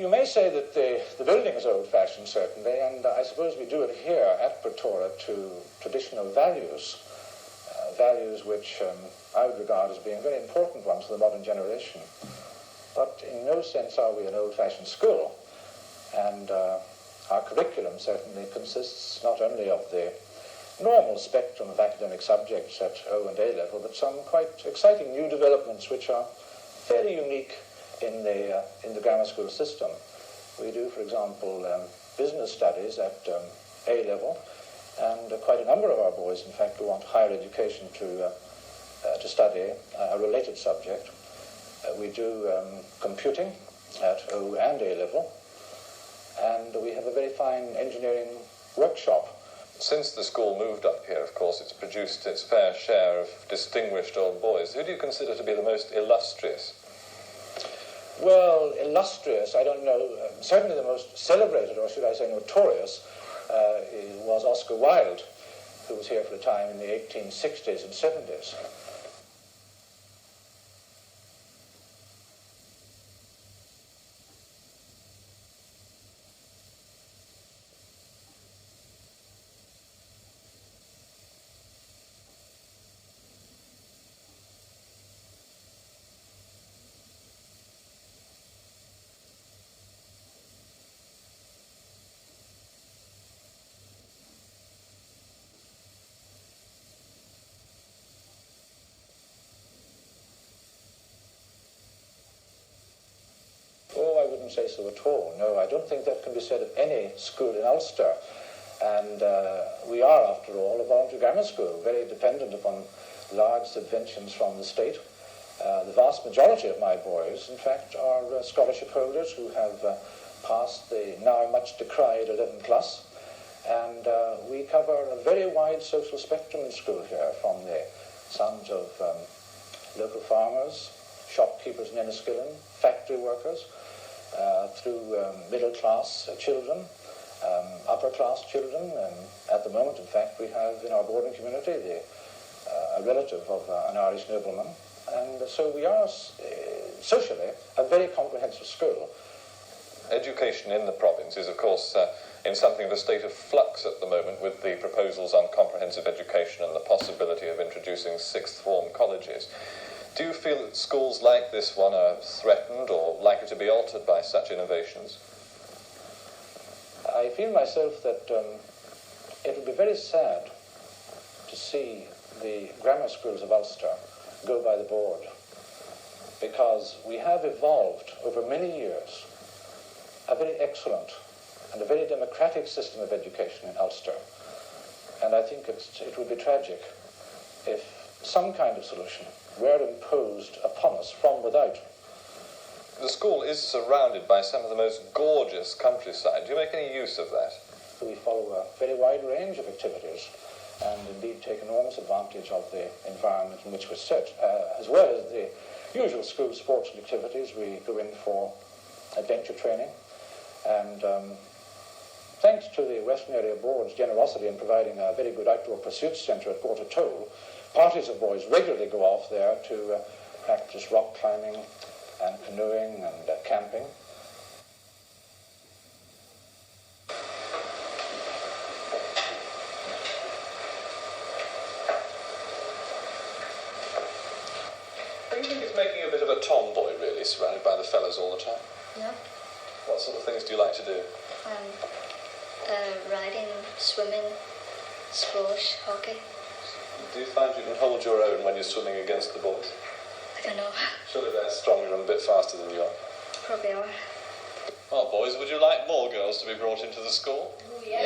you may say that the building is old-fashioned, certainly, and I suppose we do adhere at Portora to traditional values, values which I would regard as being very important ones to the modern generation. But in no sense are we an old-fashioned school, and our curriculum certainly consists not only of the normal spectrum of academic subjects at O and A level, but some quite exciting new developments which are fairly unique in the grammar school system. We do, for example, business studies at A level, and quite a number of our boys, in fact, go on to higher education to study a related subject. We do computing at O and A level, and we have a very fine engineering workshop. Since the school moved up here, of course, it's produced its fair share of distinguished old boys. Who do you consider to be the most illustrious? Well, illustrious, I don't know. Certainly the most celebrated, or should I say notorious, was Oscar Wilde, who was here for a time in the 1860s and 70s. Oh, I wouldn't say so at all. No, I don't think that can be said of any school in Ulster. And we are, after all, a voluntary grammar school, very dependent upon large subventions from the state. The vast majority of my boys, in fact, are scholarship holders who have passed the now much decried 11 plus. And we cover a very wide social spectrum in school here, from the sons of local farmers, shopkeepers in Enniskillen, factory workers, through middle-class children, upper-class children. At the moment, in fact, we have in our boarding community a relative of an Irish nobleman. And so we are socially a very comprehensive school. Education in the province is, of course, in something of a state of flux at the moment, with the proposals on comprehensive education and the possibility of introducing sixth form colleges. Do you feel that schools like this one are threatened or likely to be altered by such innovations? I feel myself that it would be very sad to see the grammar schools of Ulster go by the board, because we have evolved over many years a very excellent and a very democratic system of education in Ulster. And I think it would be tragic if some kind of solution were imposed upon us from without. The school is surrounded by some of the most gorgeous countryside. Do you make any use of that? We follow a very wide range of activities and indeed take enormous advantage of the environment in which we're set. As well as the usual school sports and activities, we go in for adventure training. And thanks to the Western Area Board's generosity in providing a very good outdoor pursuits centre at Portora, parties of boys regularly go off there to practice rock climbing and canoeing and camping. Do you think it's making you a bit of a tomboy, really, surrounded by the fellas all the time? Yeah. What sort of things do you like to do? Riding, swimming, sport, hockey. Do you find you can hold your own when you're swimming against the boys? I don't know. Surely they're stronger and a bit faster than you are. Probably are. Well, boys, would you like more girls to be brought into the school? Yeah.